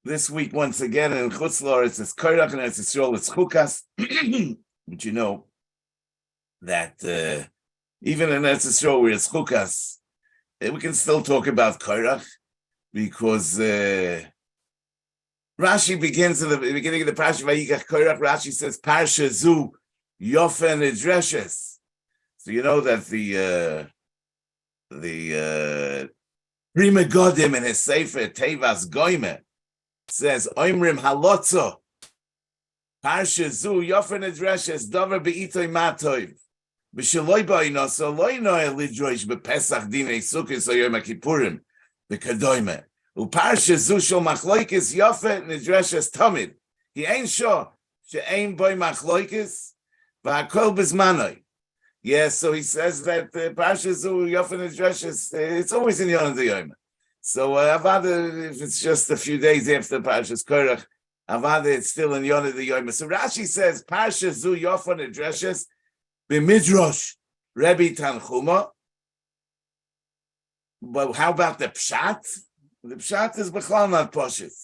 this week once again in Chutz La'aretz it's Korach and Eretz Yisrael it's Chukas. But you know that even in Eretz Yisrael where it's Chukas, we can still talk about Korach because Rashi begins at the beginning of the Parsha Vayikach Korach. Rashi says Parsha Zu Yofen Idreshes. So you know that the Prima Godim in his Sefer Tevas Goyme says Oimrim Halotzo Parsha Zu Yofen Idreshes Dover Beitoy Matoy B'Sheloi Ba'inoso Loinoy Lidroish BePesach Dinei Sukkos Yom Kippurim BeKadoyme Uparsha Zu Shel Machloikis Yofen Idreshes Tamid. He ain't sure she ain't boy Machloikis V'Hakol B'Zmanoi. Yes, so he says that Parsha Zu Yofen Idreshes it's always in Yom Yom. So Avada, if it's just a few days after Parshas Korach, Avada, it's still in Yom Yom. So Rashi says Parsha Zu Yofen Idreshes b'Midrash Rebbe Tanchuma. But how about the Pshat? The Pshat is B'chlal not Pashit.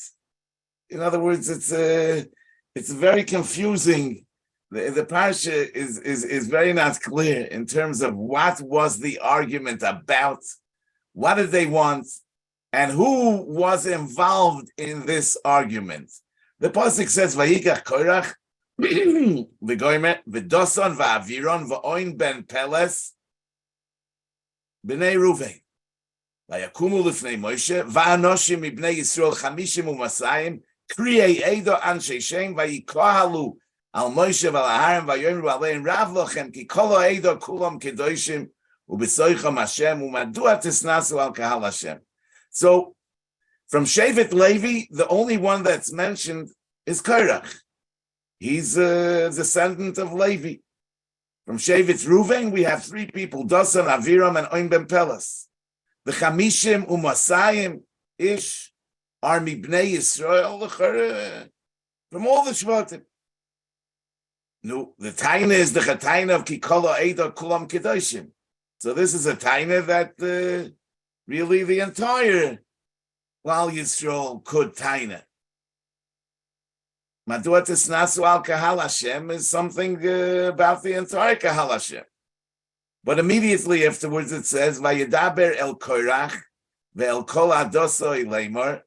In other words, it's very confusing. The Parsha is very not clear in terms of what was the argument about, what did they want, and who was involved in this argument. The pasuk says, "Vayikach Korach v'goyme v'doson v'aviron v'oin ben Peles b'nei Ruvain v'yakumu lifnei Moshe v'anoshim mibnei Yisrael chamishim u'masayim kriyei edo anshe Shem v'yikohalu al Moshe v'alaharim v'yoyimru alein rav lochem ki kolo edo kulam kedoshim u'besoicham Hashem u'madua tisnasu al kahal Hashem." So, from Shevet Levi, the only one that's mentioned is Korach. He's a descendant of Levi. From Shevet Ruvain, we have three people: Dosan, Aviram, and Oin ben Pelas. The Chamishim Umasayim Ish are Mibnei Yisrael from all the Shvatim. No, the Taina is the Chataina of Kikola Eida Kulam Kedoshim. So this is a Taina that really the entire Klal Yisrael could Taina. Madua Tisnasu al Kahal Hashem is something about the entire Kahal Hashem. But immediately afterwards it says, Vayedaber el Korach ve'el kol adoso ilemor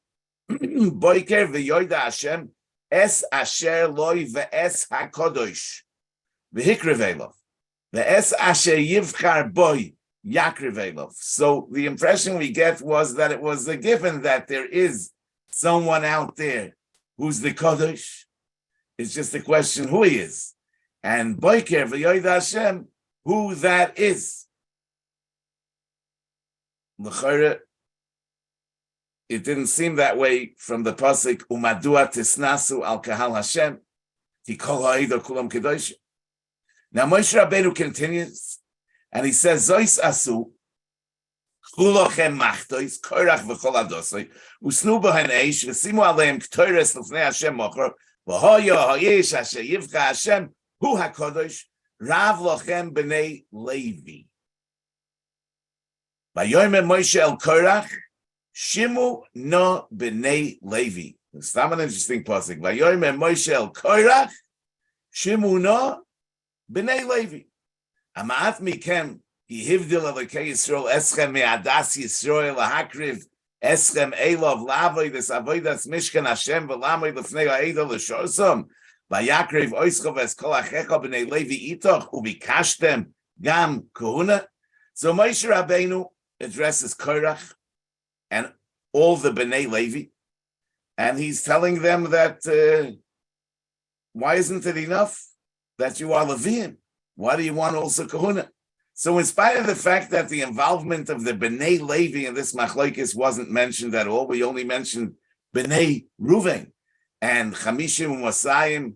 boiker ve'yoida Hashem es asher loy ve'es hakodosh ve'hikrevelov ve'es asher yivchar boy yakrevelov. So the impression we get was that it was a given that there is someone out there who's the Kodesh. It's just a question who he is. And Boiker v'yoid Hashem, who that is. L'chore, it didn't seem that way from the pasuk umadua tisnasu al kahal Hashem ki kol ha'edo kulam kedoshim. Now Moshe Rabbeinu continues, and he says, Zois asu, chulochem machtois, Korach v'chol adosoi, usnu b'hen eish, v'simu aleim k'toires l'fnei Hashem mochor, v'hoyo ha'yesh asher yivcha Hashem, hu ha'kodosh, rav lochem b'nei Levi. Vayomer Moshe el Korach, shimu no b'nei Levi. It's not an interesting pasuk. Vayomer Moshe el Korach, shimu no b'nei Levi. Amaat mikem yihivdil alekei Yisrael eschem me'adas Yisrael lahakriv eschem elov lavoides avoidas mishkan Hashem v'lamoid lefnei ha'edo l'shosam v'yakriv oischov eskol achecha b'nei Levi itoch uvikashtem gam kahuna. So Moshe Rabbeinu addresses Korach and all the b'nei Levi, and he's telling them that why isn't it enough that you are Leviim? Why do you want also kahuna? So in spite of the fact that the involvement of the B'nai Levi in this machlokes wasn't mentioned at all, we only mentioned B'nai Ruvain and Chamishim Umasayim,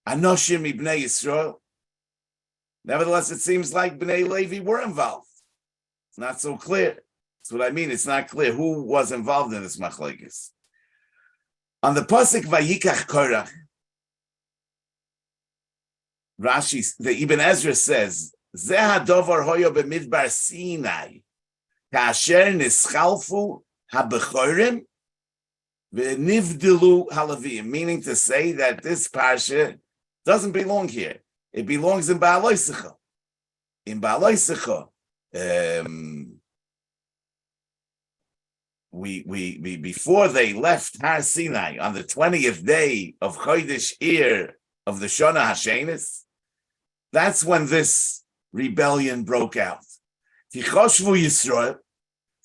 Anoshim Ibnei Yisrael. Nevertheless, it seems like B'nai Levi were involved. It's not so clear. That's what I mean. It's not clear who was involved in this machlokes. On the pasuk Vayikach Korach, Rashi, the Ibn Ezra says, Zeh hadovar hoyo b'midbar Sinai, kasher nischalfu habechorim V'nivdilu halavim, meaning to say that this parsha doesn't belong here. It belongs in Baaloi Sicha. In Baaloi Sicha, we before they left Har Sinai on the 20th day of Chodesh Iyar of the Shana Hashenis, that's when this rebellion broke out. Tichoshvu Yisrael,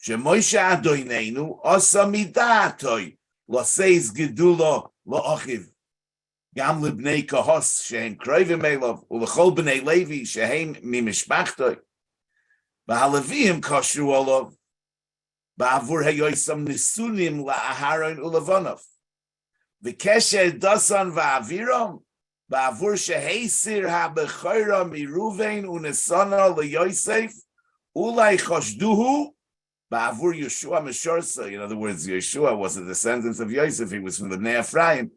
sheMoshe Adoinenu asa midatoi l'seis gedulo la'achiv gam libnei kahos shehem kroivim elov u'lechol bnei Levi shehem mimishpachtoi v'haLevim kashru olav ba'avur hayoisam nisunim la'aharon u'levonov v'kesher dasan va'aviram ba'avur sheheisir ha'bechora miruvein u'nesana leYosef ulai chashduhu ba'avur Yeshua Meshorsa. In other words, Yeshua was a descendant of Yosef. He was from the Bnei Ephraim,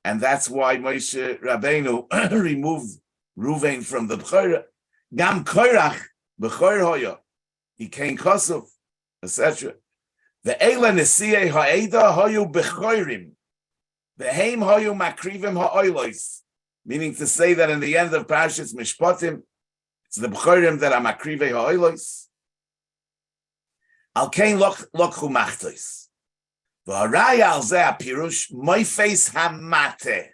and that's why Moshe Rabbeinu removed Ruvain from the Bechora. Gam Korach Bechor Hoya, he came Kosov, etc. The Eila Nesiei Ha'eda Hoyu Bechorim, the Heim Hoyu Makrivim Ha'oilois, meaning to say that in the end of Parshas Mishpatim, it's the Bechorim that are Makrivei Ha'oilois. Al Kain Lokhu Machtois. V'haraya al zeh pirush moifes hamate.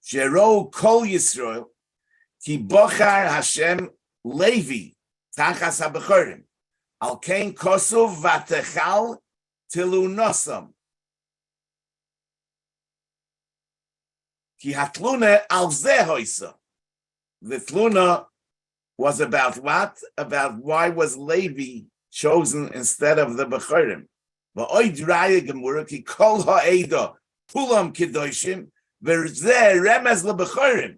Shero kol Yisrael ki bochar Hashem Levi tachas habechorim. Al Kain kosuv vatechal tilu nosam. Ki hatluna al zeh hoisa. The tluna was about what? About why was Levi chosen instead of the Bechorim. V'oid raya gemura ki kol ha'eda kulam kedoshim v'zeh remez leBechorim.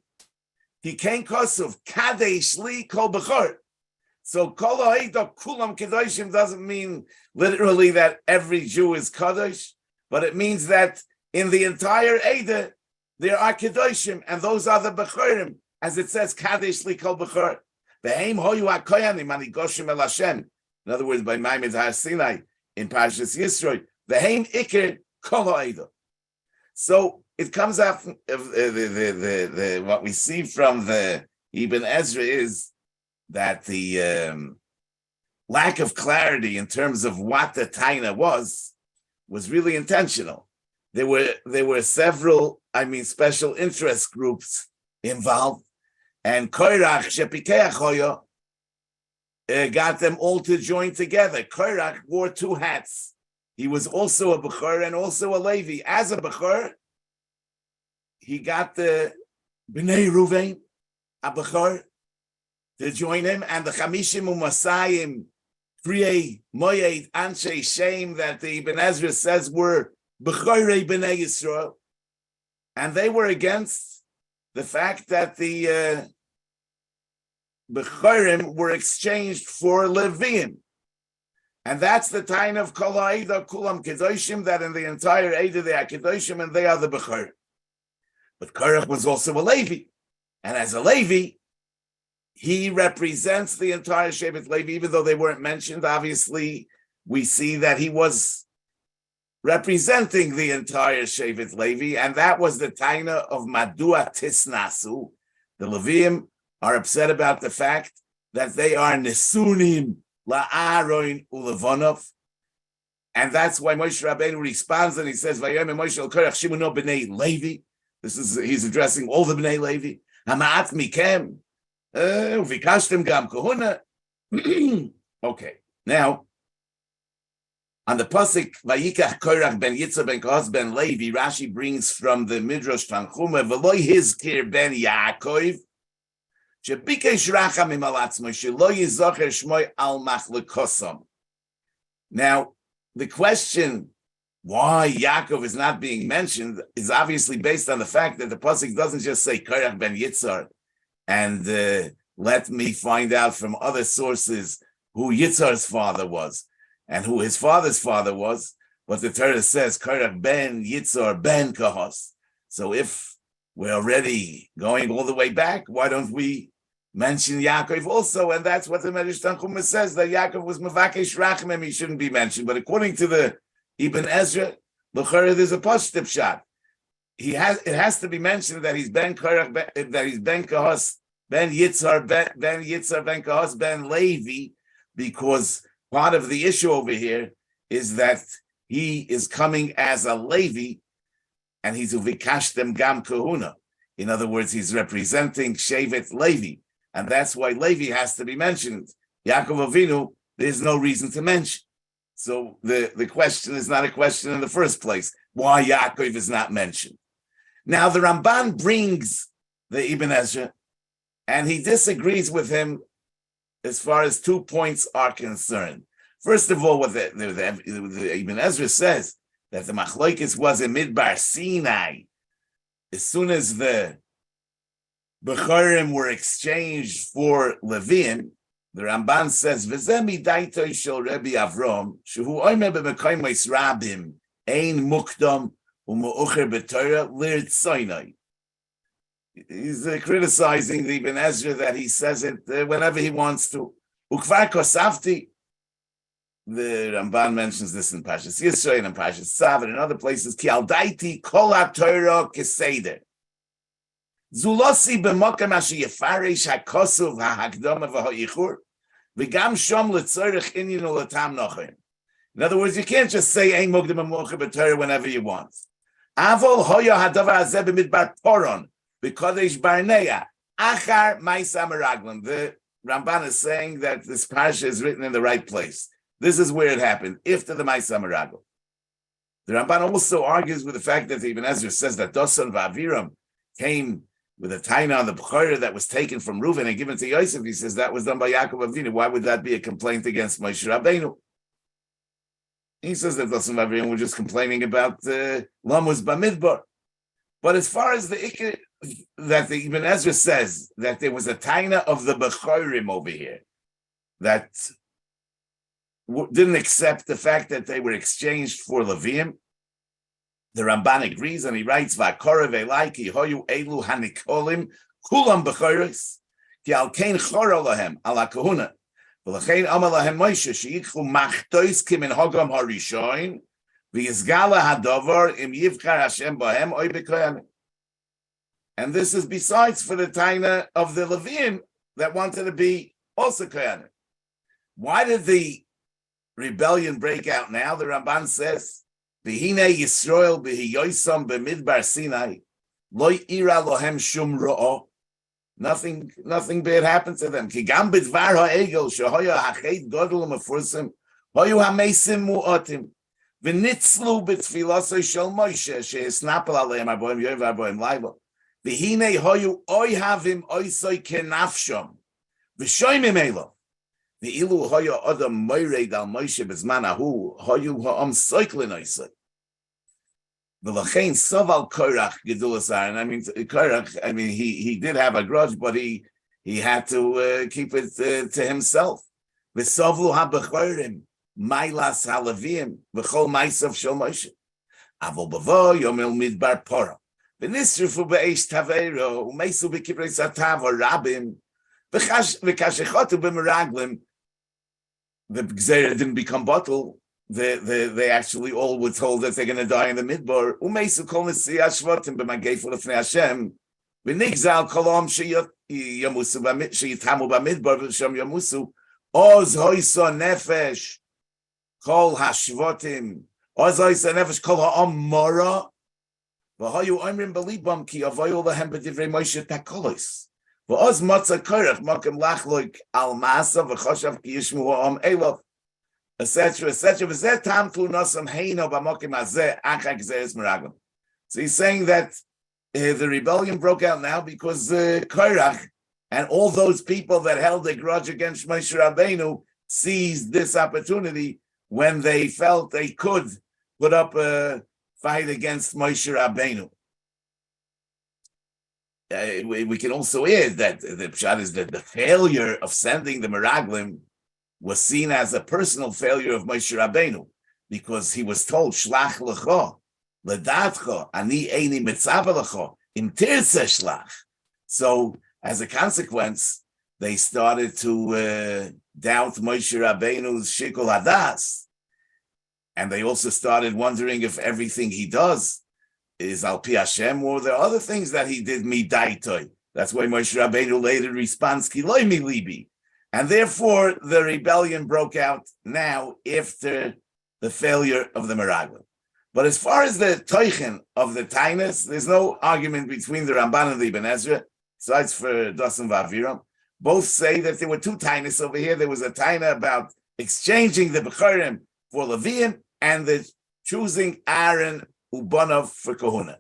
He came kosov kadesh li kol Bechor. So kol ha'eda kulam kedoshim doesn't mean literally that every Jew is kadosh, but it means that in the entire Eda there are kedoshim, and those are the Bechorim, as it says kadesh li kol Bechor. V'heim hoyu ha'koyanim anigoshim el Hashem. In other words, by Maimed Har Sinai in Parshas Yisro, the Haim Iker Kol Ha'eda. So it comes out of what we see from the Ibn Ezra is that the lack of clarity in terms of what the Taina was really intentional. There were several, special interest groups involved, and Korach Shepikeach Hoya got them all to join together. Korach wore two hats. He was also a Bechor and also a Levi. As a Bechor, he got the Bnei Ruvain, a Bechor, to join him, and the Chamishim Umasayim, Kriyei Moyed Anshe Shem, that the Ibn Ezra says were Bechorei Bnei Yisrael, and they were against the fact that the Bechorim were exchanged for Leviim. And that's the time of Kol Ha'eda Kulam Kedoshim, that in the entire Eda they are Kedoshim and they are the Bechor. But Korach was also a Levi. And as a Levi, he represents the entire Shevet Levi, even though they weren't mentioned. Obviously, we see that he was representing the entire Shevet Levi, and that was the Taina of Madua Tisnasu. The Leviim are upset about the fact that they are Nesunim la'aroin u'levonov, and that's why Moshe Rabbeinu responds and he says, "Vayom Moshe el Korach shimuno b'nei Levi." He's addressing all the b'nei Levi. Hamaat mikem uvikashtem gam kahuna. Okay, now on the pasuk Vayikach Korach ben Yitzhak ben Kohos ben Levi, Rashi brings from the Midrash Tanchuma v'loy hizkir ben Yaakov. Now, the question why Yaakov is not being mentioned is obviously based on the fact that the pasuk doesn't just say Korach ben Yitzhar and let me find out from other sources who Yitzhar's father was and who his father's father was, but the Torah says Korach ben Yitzhar ben Kahos. So if we're already going all the way back, why don't we mention Yaakov also? And that's what the Medrash Tanchuma says, that Yaakov was Mavakesh Rachmem, he shouldn't be mentioned. But according to the Ibn Ezra, L'chara, there's a Pashut Pshat. It has to be mentioned that he's Ben Korach, that he's Ben Kahos, Ben Yitzhar, Ben Yitzhar, Ben Kahos, Ben Levi, because part of the issue over here is that he is coming as a Levi, and he's uvikashtem gam kahuna. In other words, he's representing Shevet Levi, and that's why Levi has to be mentioned. Yaakov Avinu, there's no reason to mention. So the question is not a question in the first place. Why Yaakov is not mentioned? Now the Ramban brings the Ibn Ezra, and he disagrees with him as far as 2 points are concerned. First of all, what the Ibn Ezra says, that the Machlokes was in Midbar Sinai. As soon as the Bechorim were exchanged for Levim, the Ramban says, "V'zeh midaito shel Rebbe Avram, shehu oimer b'mekayimos rabim, ein mukdam u'me'ucher b'Torah l'Sinai." He's criticizing the Ibn Ezra that he says it whenever he wants to. Ukvar kosavti. The Ramban mentions this in Parshas Yisrael and Parshas Sav and in other places. Ki al daiti kol haTorah keseder. Zulosi b'mokem asher yefarish hakosuv ha'hakdama v'ha'ichur v'gam shom letzorich inyan u'letam nochim. In other words, you can't just say ein mukdam u'mocher b'Torah whenever you want. Avol hoya hadavar hazeh b'midbar poron b'kodesh barneya achar ma'isa meraglim. The Ramban is saying that this parsha is written in the right place. This is where it happened, after the Ma'aseh Meraglim. The Ramban also argues with the fact that the Ibn Ezra says that Dosan v'Aviram came with a taina on the Bechorah that was taken from Reuven and given to Yosef. He says that was done by Yaakov Avinu. Why would that be a complaint against Moshe Rabbeinu? He says that Dosan v'Aviram were just complaining about Lamus Bamidbar. But as far as the Ikar, that the Ibn Ezra says that there was a taina of the Bechorim over here that didn't accept the fact that they were exchanged for Levim. The Ramban agrees, and he writes, "V'akora ve'laiki hoyu elu hanikolim kulam b'choros ki al kein chora lahem ala kahuna v'lachein amar lahem Moshe sheyichlu machtos kimin hagam harishoin v'yizgala hadavar im yivkar Hashem bahem oy b'koyanim." And this is besides for the taina of the Levim that wanted to be also koyanim. Why did the rebellion break out now? The Ramban says, "V'hine Yisrael b'hiyoisam b'midbar Sinai, lo ira lohem shum ro'o." Nothing bad happened to them. Ki gam b'dvar ha'egel shehoya hachet godol u'mefursim hoyu hamesim mu'otim v'nitzlu b'tfilasoi shel Moshe she'esnapel aleim arboim yoy v'arboim layla v'hine hoyu oy havim oysoi kenafshom v'shoymim elo. The ilu hoya adam moired al Moshe bezmanahu hoyu ha'am cyclin oisay. The lachain saval Korach gedulasar. And I mean Korach. I mean he did have a grudge, but he had to keep it to himself. The savlu habechorim mailas halavim v'chol maisav shel Moshe. Avol bavo yomel midbar pora. V'nisrufu be'eish tavero u'meisu b'kibrei satav rabim v'kashechotu b'meraglim. The Gzera didn't become bottle. They actually all were told that they're going to die in the midbar. Umeisu kol nesiyah shvatim b'mageifu lefnei Hashem. V'nigzal kolom sheyamusu sheyitamu b'midbar v'sham yamusu. Oz hoysa nefesh kol hashvatim. Oz hoysa nefesh kol ha'amara. V'hayu oimrim b'libam ki avoyu lahem b'divrei Moshe takolos. V'oz matza Korach makem lachloik al masa v'choshav ki yishmu ha'am elov, etc., etc. V'zeh tam klu nosam heino b'makem hazeh achak zeres meraglim. So he's saying that the rebellion broke out now because Korach and all those people that held a grudge against Moshe Rabbeinu seized this opportunity when they felt they could put up a fight against Moshe Rabbeinu. We can also add that the pshat is that the failure of sending the Meraglim was seen as a personal failure of Moshe Rabbeinu, because he was told, "Shlach lecha, ledatcha, ani eini mitzava lecha, im tirtzeh shlach." So, as a consequence, they started to doubt Moshe Rabbeinu's shikol hadas, And they also started wondering if everything he does is al pi Hashem, or there are other things that he did midaitoi. That's why Moshe Rabbeinu later responds, ki loy mi libi. And therefore, the rebellion broke out now after the failure of the Meraglim. But as far as the toichen of the tainus, there's no argument between the Ramban and the Ibn Ezra, besides for Dasan Vaviram. Both say that there were two tainus over here. There was a taina about exchanging the Bechorim for Leviim and the choosing Aaron Ubanov for Kahuna.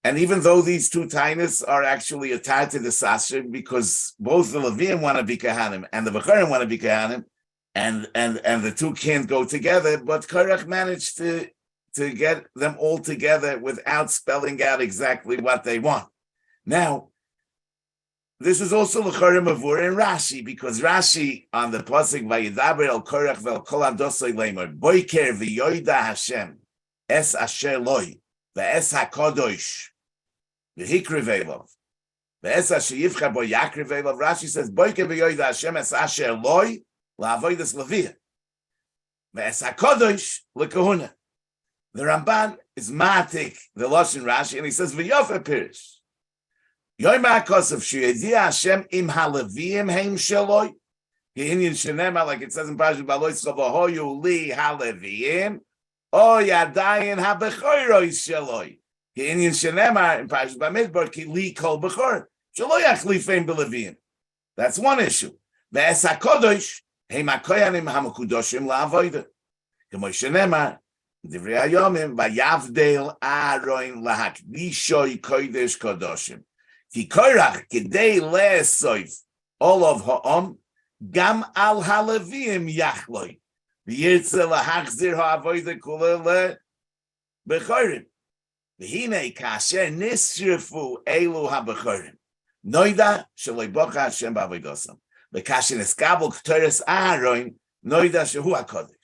And even though these two tainus are actually attached to the Sasher, because both the Leviim want to be Kahanim and the Bechorim want to be Kahanim, and the two can't go together, but Korach managed to get them all together without spelling out exactly what they want. Now, this is also l'chorah mavur in Rashi, because Rashi on the pasuk vayidaber el Korach vel kol adosai leimer boiker v'yoida Hashem es asher loy ve'es hakadosh v'hikriv elov ve'es asher yivcha bo yakriv elov. Rashi says boiker v'yoida Hashem es asher loy la'avodas leviyah ve'es hakadosh l'kahuna. The Ramban is matik the lashon Rashi, and he says v'yofer pirish. Yoyma kosav sheyediyah Hashem im haLeviim heim sheloi. Ge'inyan shenema, like it says in Parshas Balois chavahoyu li haLeviim o yadayin habechoros sheloi. Ge'inyan shenema in Parshas Bamidbar ki li kol bechor sheloi achlifeim beleviim. That's one issue. Ve'es hakodosh heim hakoyanim hamakudoshim la'avodah. K'mo shenema divrei hayomim vayavdel Aaron lahakdishoi kodesh kodoshim. Ki Korach kedei le'esoif all of ha'om gam al haLeviim yachloi v'yirtze lahachzir ha'avodah kula le'bechorim v'hinei kasher nisrefu elu ha'bechorim noida sheloi bocha Hashem b'avoidosam v'kasher neskabel k'toras Aaron noida shehu ha'kodesh.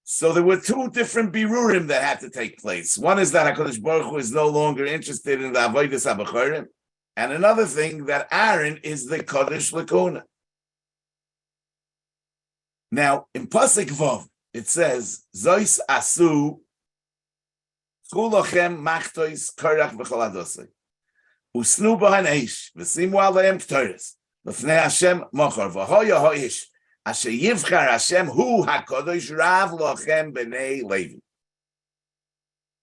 So there were two different birurim that had to take place. One is that HaKadosh Baruch Hu is no longer interested in the avodas habechorim, and another thing that Aaron is the Kodesh L'Kona. Now in Pasuk Vav it says Zois Asu Chulochem Machtois Korach V'Chol Adosai Usnu B'Han Eish V'Simu Aleim K'Toris L'Fnei Hashem Mochor V'Hoya Hoish Asher Yivchar Hashem Hu HaKadosh Rav Lochem B'nei Levi.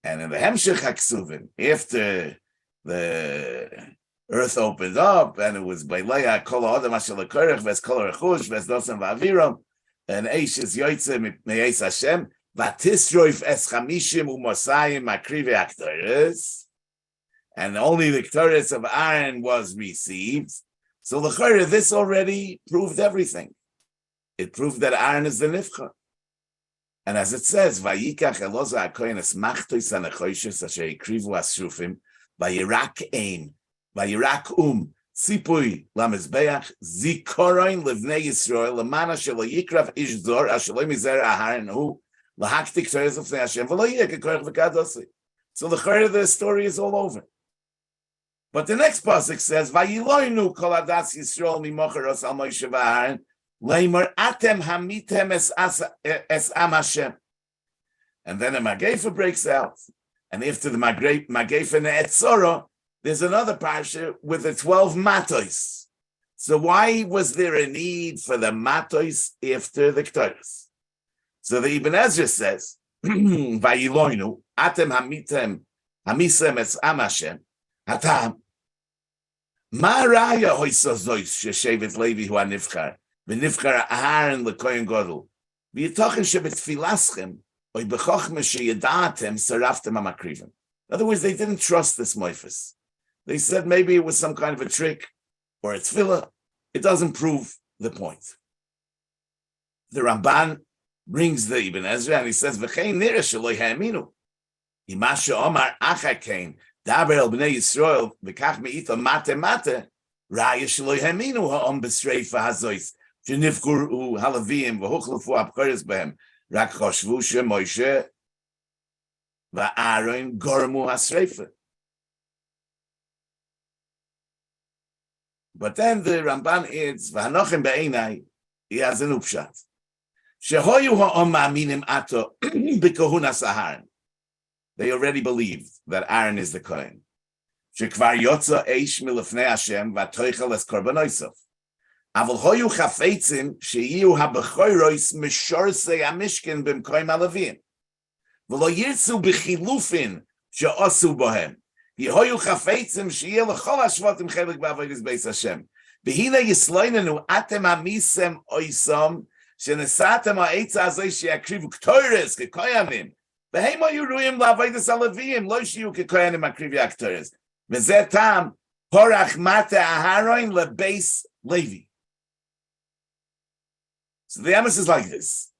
And in the Hemshech HaKsuvim, after the earth opened up and it was Beileya Kol Adam Asher L'Korach V'es Kol Rechush V'es Dosan V'Aviram and Eish is Yoytze Me'ez Hashem V'Tisroif Es Chamishim U'Mosayim Makrive Aktoris, and only the Ktoris of Aaron was received. So l'chorah, this already proved everything. It proved that Aaron is the Nifcha. And as it says, Vayikach Elozah HaKohen es machtois hanechoishes asher ikrivu asrufim, Vayirak ein, Vayirak Tzipui lamizbeach, Zikoroin levnei Yisrael, Lamana shelo yikrav ish zor, asher lo mizer aharon hu, Lahaktik Torah of Hashem, v'lo yeh kekorach v'kadosi. So the story is all over. But the next pasuk says, Vayiloinu kol adas Yisrael mimocheros al Moshe v'Aaron, Leimer atem hamitem es am Hashem. And then a Magefa breaks out. And after the Magefa Ne'etzoro, there's another parsha with the 12 matos. So why was there a need for the matos after the Ktoros? So the Ibn Ezra says, Vayiloinu atem hamisem es am Hashem, hatam, ma raya hoisazois sheshevet Levi hu hanivchar, v'nivchar Aaron l'kohen gadol, v'yitachin shebetfilaschem, oy b'chochma sheyadatem saraftem hamakrivim. In other words, they didn't trust this moifus. They said maybe it was some kind of a trick or a tefillah. It doesn't prove the point. The Ramban brings the Ibn Ezra and he says, "V'chein nira sheloi ha'aminu. Imasha omar achakain daber el bnei Yisrael v'kach me'ita mate mate raya sheloi ha'aminu ha'om b'sreifa hazois shenifkuru halavim v'huchlefu abchoris behem rak choshvu sheMoshe v'Aaron gormu hasreifa." But then the Ramban adds, "V'hanochem be'enai he has an upshat. Shehoyu ha'om ma'aminim ato b'kohunas Aharon. They already believed that Aaron is the Kohen. Shekvar yotza eish milifnei Hashem v'atoichel es korban. Aval hoyu chafetzim sheyiu habechoros mishorsei hamishkin b'mkoim haLevim. V'lo yirtzu b'chilufin she'osu bohem. Yehoyu chafetzim sheyiu l'chol hashvatim chelik b'avodas beis Hashem. V'hina yisloinenu atem hamisem oisom shenesatem ha'etza azoi she'akrivu k'toires k'koyanim. V'heima yuruyim l'avodas haLevim lo shiyu k'koyanim akrivi aktoires. V'zeh tam Korach mate Aharon lebeis Levi. So the emes is like this.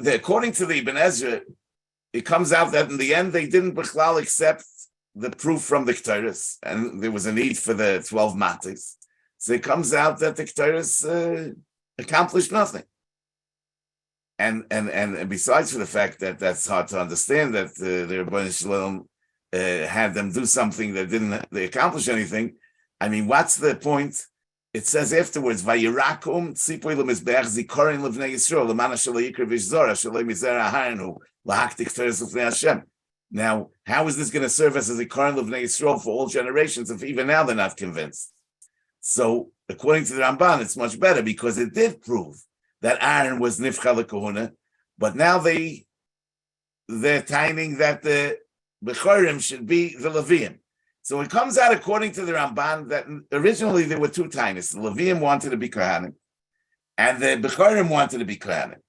According to the Ibn Ezra, it comes out that in the end they didn't bichlal accept the proof from the Ketores, and there was a need for the 12 mates. So it comes out that the Ketores accomplished nothing. And besides for the fact that that's hard to understand, that the Rebbeinu Shalom had them do something that didn't accomplish anything. I mean, what's the point? It says afterwards, "Vayirakum tzipoy lemizbeach zikorin levnei Yisrael lemana shelo yikra v'shzora shelo mizera harnu lahaktik teres levnei Hashem." Now, how is this going to serve as a zikorin levnei Yisrael for all generations if even now they're not convinced? So, according to the Ramban, it's much better because it did prove that Aaron was nifcha lekahuna, but now they're timing that the Bechorim should be the Leviim. So it comes out according to the Ramban that originally there were two tainas. The Leviim wanted to be Kohanim, and the Bechorim wanted to be Kohanim.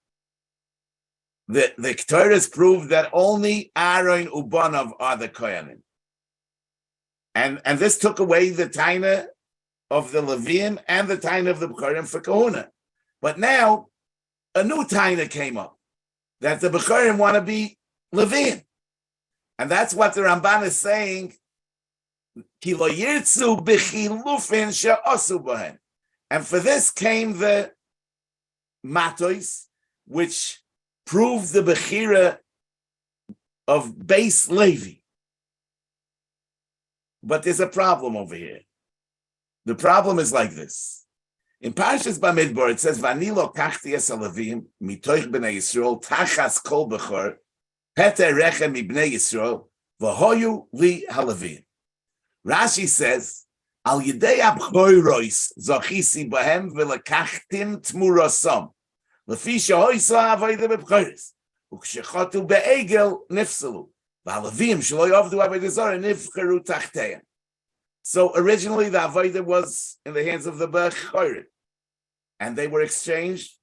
The Ketores proved that only Aaron Ubanov are the Kohanim. And this took away the taina of the Leviim and the taina of the Bechorim for Kahuna. But now a new taina came up that the Bechorim want to be Leviim. And that's what the Ramban is saying. And for this came the matos, which proved the bechira of base Levi. But there's a problem over here. The problem is like this. In Parshas Bamidbar, it says, "Vanilo kachti es haLevim mitoich b'nei Yisrael tachas kol bechor Peter rechem ibnei Yisrael v'hoyu li haLevim." Rashi says, "Al yidei abchoros zochisi bohem v'lekachtim tmurosam lefi shehoyso avodah bebchoros ukshechatu be'egel nifsalu v'haLevim shelo yavdu avodah zara nivcheru tachteim." So originally the avodah was in the hands of the Bechorim, and they were exchanged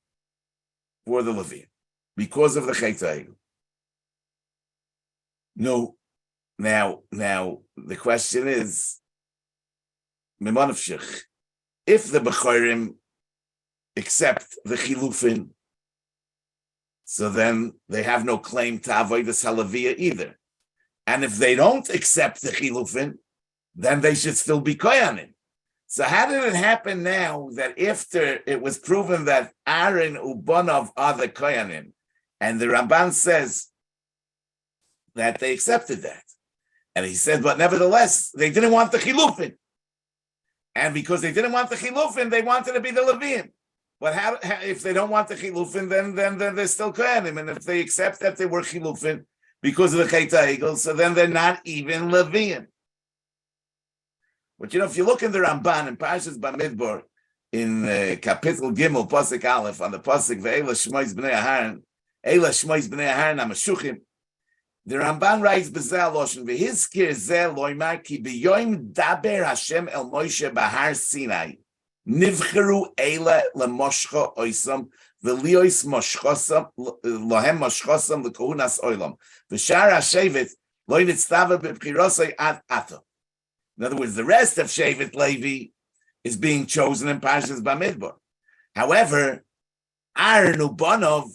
for the Levim because of the Chet HaEgel. No, now the question is, if the Bechorim accept the Chilufin, so then they have no claim to Avodas HaLeviyah either. And if they don't accept the Chilufin, then they should still be Koyanim. So how did it happen now that after it was proven that Aaron Ubanov are the Koyanim, and the Ramban says that they accepted that? And he said, but nevertheless, they didn't want the Chilufin. And because they didn't want the Chilufin, they wanted to be the Leviim. But how if they don't want the Chilufin, then they're still Koyanim. And if they accept that they were Chilufin because of the Chet HaEgel, so then they're not even Leviim. But if you look in the Ramban in Parshas Bamidbar, in Kapitel Gimel, Pasuk Aleph, on the Pasuk, Ve'ela Shmois B'nei Aharon, Eila Shmois B'nei Aharon HaMashuchim, the Ramban writes B'zeh Loshen, V'hizkir zeh loymar ki b'yoim daber Hashem el Moshe Bahar Sinai, Nivcheru Eila lemoshcha oisam, V'liois moshchosam, lohem moshchosam l'kohunas oilam, V'shar HaShevet, loy nitztava b'bchirosai ad ato. In other words, the rest of Shevet Levi is being chosen in Parshas Bamidbar. However, Aaron Ubanov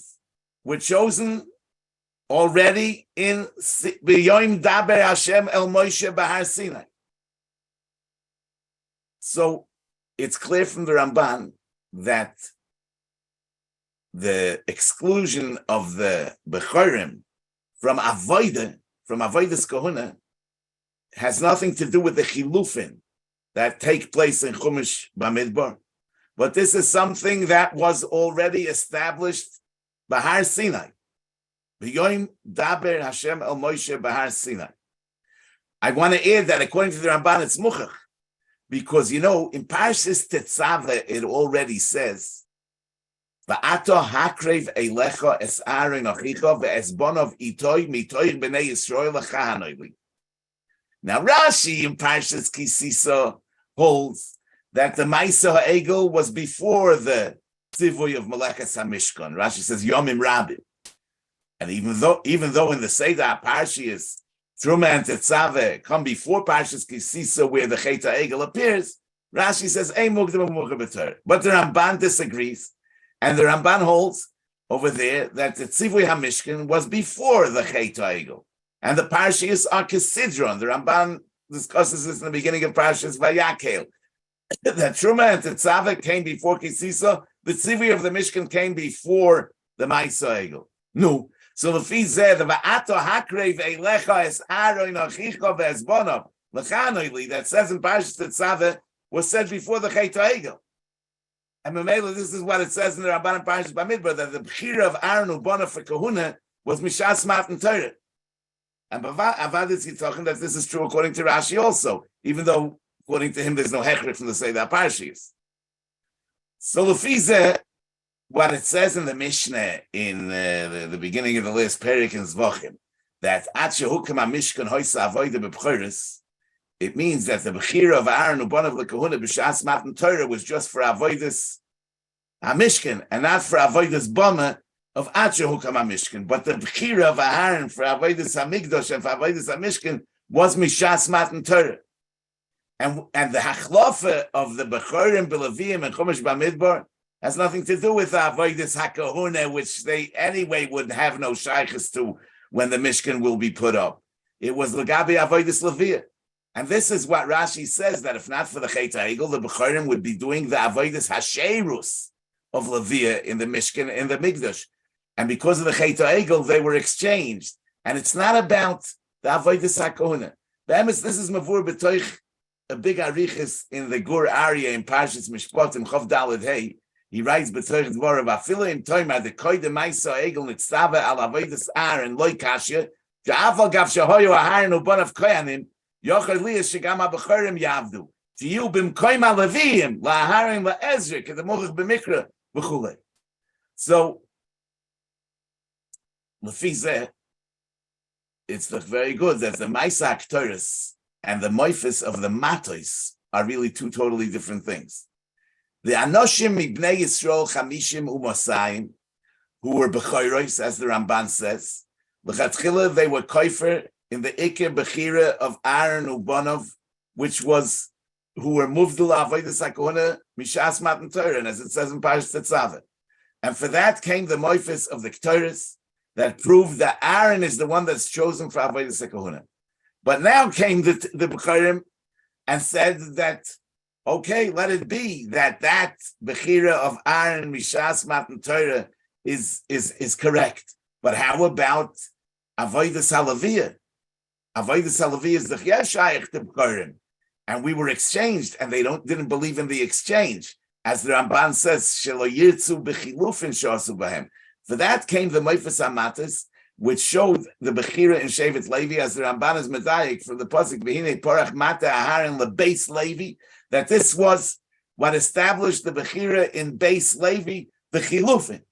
were chosen already in B'yoim Daber Hashem El Moshe Bahar Sinai. So it's clear from the Ramban that the exclusion of the Bechorim from Avodah, from Avodas Kohuna, has nothing to do with the Chilufin that take place in Chumash Bamidbar, but this is something that was already established Bahar Sinai. V'yoim daber Hashem el Moshe Bahar Sinai. I want to add that according to the Ramban, it's muchach, because in Parshas Tetzaveh it already says, "Va'ato hakrev eilecha es Aaron achicha ve'esbonov itoy mitoy b'nei Yisrael l'chahanoi." Now Rashi in Parshas Kisisa holds that the Maisa Ha'egel was before the Tzivui of Meleches HaMishkan. Rashi says Yomim Rabim, and even though in the Seder Parshas Truma and Tetzaveh come before Parshas Kisisa, where the Chet HaEgel appears, Rashi says, Ein mukdam u'mucha b'Torah. But the Ramban disagrees, and the Ramban holds over there that the Tzivui HaMishkan was before the Chet HaEgel, and the Parshas are Kesidron. The Ramban discusses this in the beginning of Parshas Vayakel, that Truma and Tetzaveh came before Kisisa, the Tzivui of the Mishkan came before the Maisa Egel. No. So the Fi said, the Va'ato Hakrev Eilecha es Aaron Achicha ve'esbonov l'chanoili, that says in Parshas Tetzaveh, was said before the Chet HaEgel. And Mamela, this is what it says in the Ramban and Parshas Bamidbar, that the Bechira of Aaron Ubonov for Kahuna was Mishas Matan Torah. And Avad is talking that this is true according to Rashi also, even though according to him there's no hechrik from the Seder Parshas. So the Fi said, what it says in the Mishnah in the beginning of the last Perik in Zvachim, that it means that the Bechira of Aaron Ubanav Lekahuna B'Shas Matan Torah was just for Avodas HaMishkan and not for Avodas Bama of Acha Hukam HaMishkan. But the Bechira of Aaron for Avodas HaMikdash and for Avodas HaMishkan was Mishas Matan Torah. And the Hachlafa of the Bechorim B'Leviim and Chumash Bamidbar has nothing to do with Avodas HaKahuna, which they anyway would have no shaykhs to when the Mishkan will be put up. It was Lagabi Avodas Leviah. And this is what Rashi says, that if not for the Chet HaEgel, the Bechorim would be doing the Avodas HaSheirus of Leviah in the Mishkan, in the Mikdash. And because of the Chet HaEgel, they were exchanged. And it's not about the Avodas HaKahuna. This is Mavur B'toich, a big arichis in the Gur Arya in Parshas Mishpatim, Chav Daled Hey. He writes b'toich dvorav afila im toima the koide ma'isa egel nitztava al avodas Aaron loy kasha she'afal gav shehoyu aharon ubonav koyanim yochel liyas shegam habechorim yavdu tiyu b'mkoim haleviim la'aharon la'ezra kedemochich b'mikra v'chulei. So lefi zeh, it's very good that the ma'isa haktoros and the moifis of the matos are really two totally different things. The Anoshim Mibnei Yisrael Chamishim Umosayim, who were Bechoros, as the Ramban says, L'chatchila, they were Koifer in the Iker Bechira of Aaron Ubonov, who were Muvdul Avodas HaKahuna Mishas Matan Torah, and as it says in Parshas Tetzaveh. And for that came the Moifis of the Ketores that proved that Aaron is the one that's chosen for Avodas HaKahuna. But now came the Bechorim and said that, okay, let it be that Bechira of Aaron Mishas Matan Torah is correct. But how about Avodas HaLeviah? Avodas HaLeviah is the Chiyashayich to Bechorim. And we were exchanged, and they didn't believe in the exchange. As the Ramban says, Shelo Yirtzu Bechilufin Shosu Bahem. For that came the Moifas HaMatas, which showed the Bechira in Shevet Levi, as the Ramban is Medayik from the Pasuk, V'hinei Porach Mata Aharon LeBeis Levi, that this was what established the Bechira in Beis Levi, the Chilufin.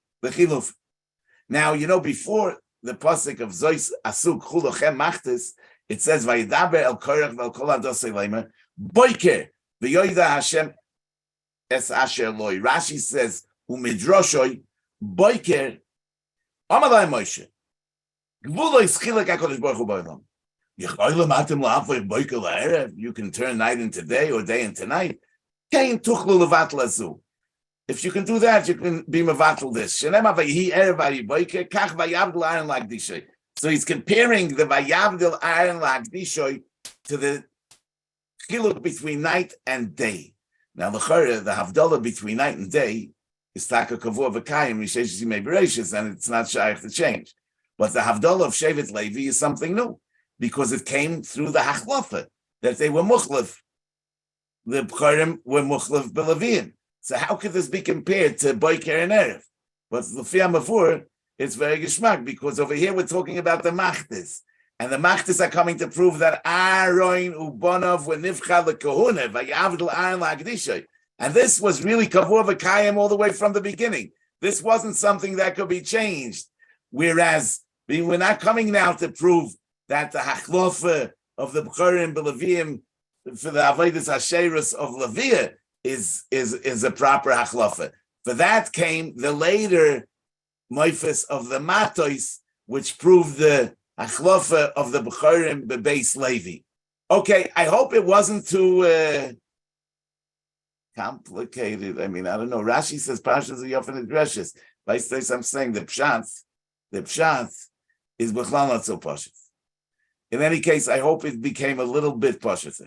Now, before the Pasuk of Zois Asuk Chulochem Machtes, it says, Vayidaber el Korach vel kol adosei leimer, Boiker, v'yoida Hashem es asher loi. Rashi says, Umidroshoi, Boiker, Amalai Moshe, Gvuloi schilek HaKadosh Baruch Hu ba'olam. You can turn night into day or day into night. If you can do that, you can be mevatel this. So he's comparing the vayavdil Aaron la'akdishoy to the chiluk between night and day. Now the havdalah between night and day is taka kavua v'kayim risheshis yimei bereshis, and it's not shaykh to change. But the havdalah of Shevet Levi is something new, because it came through the hachlafa, that they were muchlef. The B'chorim were muchlef b'Leviim. So how could this be compared to Boiker and Erev? But Lefia Mavur, it's very geschmack, because over here we're talking about the Machtis. And the Machtis are coming to prove that Aaron Ubonov were Nivcha Lekahuna, Vayavdil Aaron Lagdishay. And this was really Kavur V'Kayim all the way from the beginning. This wasn't something that could be changed. Whereas we're not coming now to prove that the Hachlofa of the B'chorim B'Leviim for the Avodas Hasherus of Leviah is a proper Hachlofa. For that came the later Moifes of the Matos, which proved the Hachlofa of the B'chorim B'Beis Levi. Okay, I hope it wasn't too complicated. I mean, I don't know. Rashi says Parshas Yofen Dreshes. I'm saying the Pshat is B'chlal not so Pashas. In any case, I hope it became a little bit Pashas.